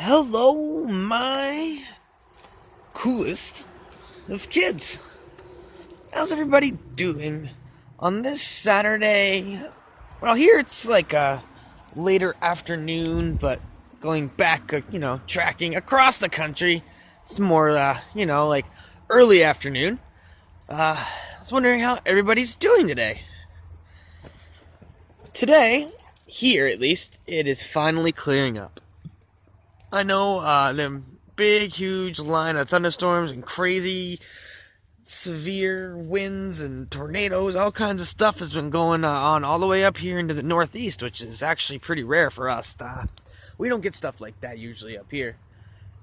Hello, my coolest of kids. How's everybody doing on this Saturday? Well, here it's like a later afternoon, but going back, tracking across the country, it's more, like early afternoon. I was wondering how everybody's doing today. Today, here at least, it is finally clearing up. I know them big, huge line of thunderstorms and crazy, severe winds and tornadoes, all kinds of stuff has been going on all the way up here into the Northeast, which is actually pretty rare for us. We don't get stuff like that usually up here.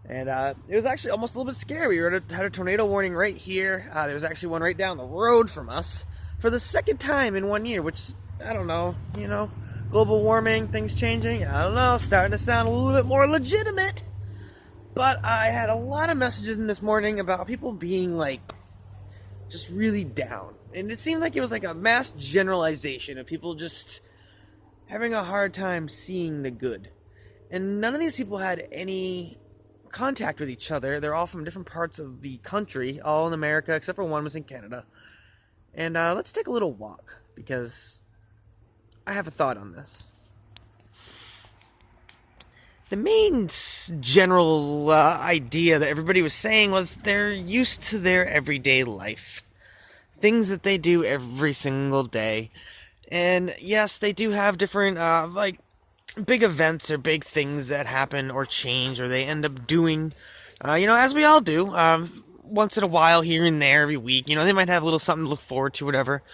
And it was actually almost a little bit scary. We had a tornado warning right here. There was actually one right down the road from us for the second time in 1 year, which, I don't know, global warming, things changing, I don't know, starting to sound a little bit more legitimate. But I had a lot of messages in this morning about people being just really down. And it seemed like it was like a mass generalization of people just having a hard time seeing the good. And none of these people had any contact with each other. They're all from different parts of the country, all in America, except for one was in Canada. And let's take a little walk, because I have a thought on this. The main general idea that everybody was saying was they're used to their everyday life. Things that they do every single day. And yes, they do have different, big events or big things that happen or change or they end up doing, as we all do, once in a while here and there every week. They might have a little something to look forward to, whatever.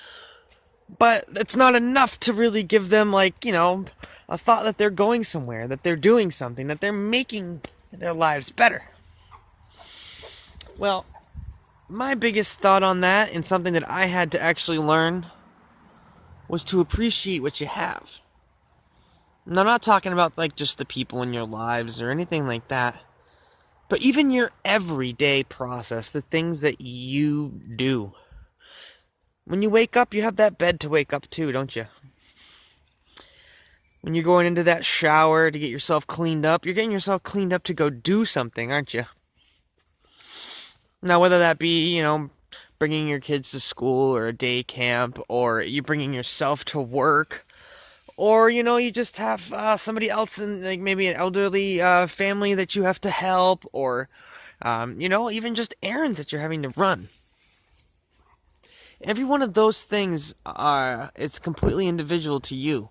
But it's not enough to really give them, a thought that they're going somewhere, that they're doing something, that they're making their lives better. Well, my biggest thought on that, and something that I had to actually learn, was to appreciate what you have. And I'm not talking about, just the people in your lives or anything like that, but even your everyday process, the things that you do. When you wake up, you have that bed to wake up to, don't you? When you're going into that shower to get yourself cleaned up, you're getting yourself cleaned up to go do something, aren't you? Now, whether that be, bringing your kids to school or a day camp, or you bringing yourself to work, or, you just have somebody else in, maybe an elderly family that you have to help, or, even just errands that you're having to run. Every one of those things it's completely individual to you.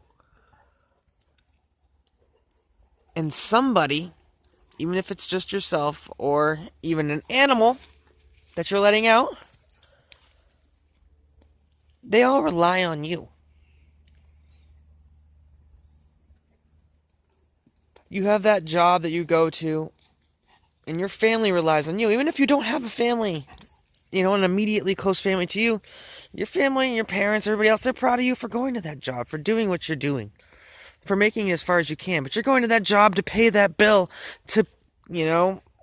And somebody, even if it's just yourself or even an animal that you're letting out, they all rely on you. You have that job that you go to, and your family relies on you. Even if you don't have a family, an immediately close family to you, your family, your parents, everybody else, they're proud of you for going to that job, for doing what you're doing, for making it as far as you can. But you're going to that job to pay that bill, to,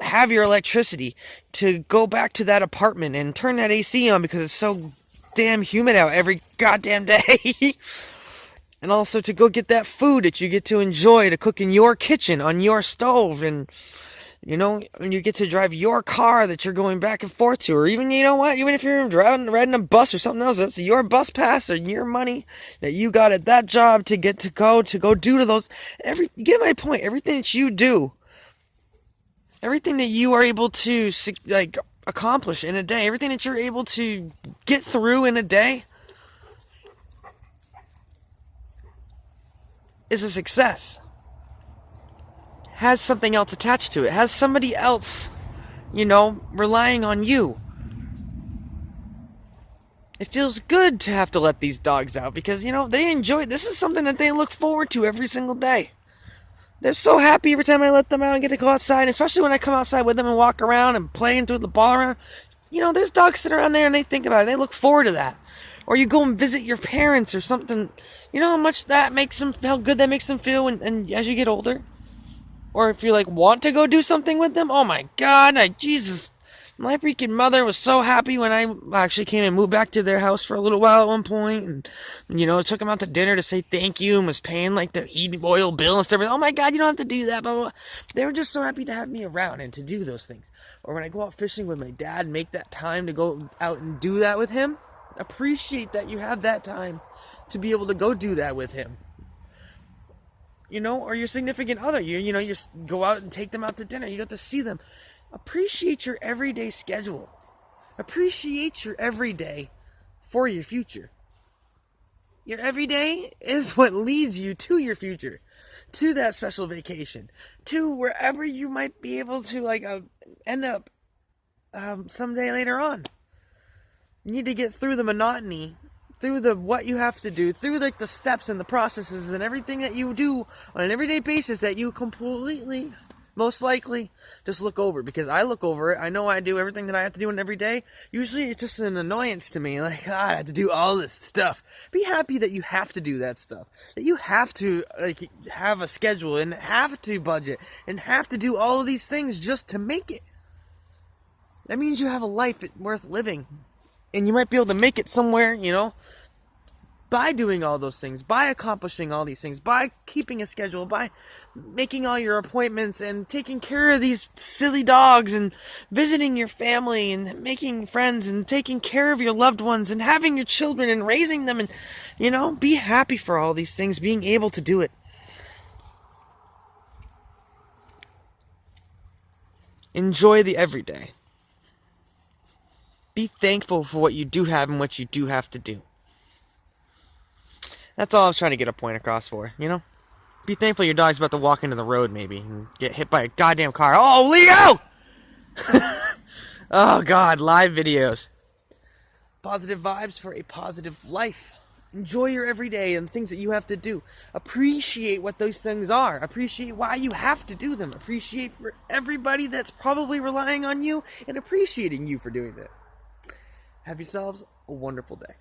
have your electricity, to go back to that apartment and turn that AC on because it's so damn humid out every goddamn day. And also to go get that food that you get to enjoy, to cook in your kitchen, on your stove, and and you get to drive your car that you're going back and forth to, or even, even if you're riding a bus or something else, that's your bus pass or your money that you got at that job to go do to those. You get my point. Everything that you do, everything that you are able to accomplish in a day, everything that you're able to get through in a day is a success. Has something else attached to it. Has somebody else, relying on you. It feels good to have to let these dogs out because, they enjoy it. This is something that they look forward to every single day. They're so happy every time I let them out and get to go outside, especially when I come outside with them and walk around and play and throw the ball around. There's dogs sitting around there and they think about it. They look forward to that. Or you go and visit your parents or something. You know how much that makes them, how good that makes them feel and as you get older? Or if you want to go do something with them, oh my God, Jesus, My freaking mother was so happy when I actually came and moved back to their house for a little while at one point, and took them out to dinner to say thank you, and was paying like the heating oil bill and stuff. Oh my God, you don't have to do that, blah, blah, blah. They were just so happy to have me around and to do those things. Or when I go out fishing with my dad, and make that time to go out and do that with him. Appreciate that you have that time to be able to go do that with him. Or your significant other. You go out and take them out to dinner. You get to see them. Appreciate your everyday schedule. Appreciate your everyday for your future. Your everyday is what leads you to your future, to that special vacation, to wherever you might be able to end up someday later on. You need to get through the monotony, through the what you have to do, through the steps and the processes and everything that you do on an everyday basis that you completely, most likely, just look over. Because I look over it. I know I do everything that I have to do in every day. Usually it's just an annoyance to me. Like, God, I have to do all this stuff. Be happy that you have to do that stuff. That you have to have a schedule and have to budget and have to do all of these things just to make it. That means you have a life worth living. And you might be able to make it somewhere, by doing all those things, by accomplishing all these things, by keeping a schedule, by making all your appointments and taking care of these silly dogs and visiting your family and making friends and taking care of your loved ones and having your children and raising them and, be happy for all these things, being able to do it. Enjoy the everyday. Be thankful for what you do have and what you do have to do. That's all I was trying to get a point across for, Be thankful your dog's about to walk into the road maybe and get hit by a goddamn car. Oh, Leo! Oh, God, live videos. Positive vibes for a positive life. Enjoy your everyday and the things that you have to do. Appreciate what those things are. Appreciate why you have to do them. Appreciate for everybody that's probably relying on you and appreciating you for doing that. Have yourselves a wonderful day.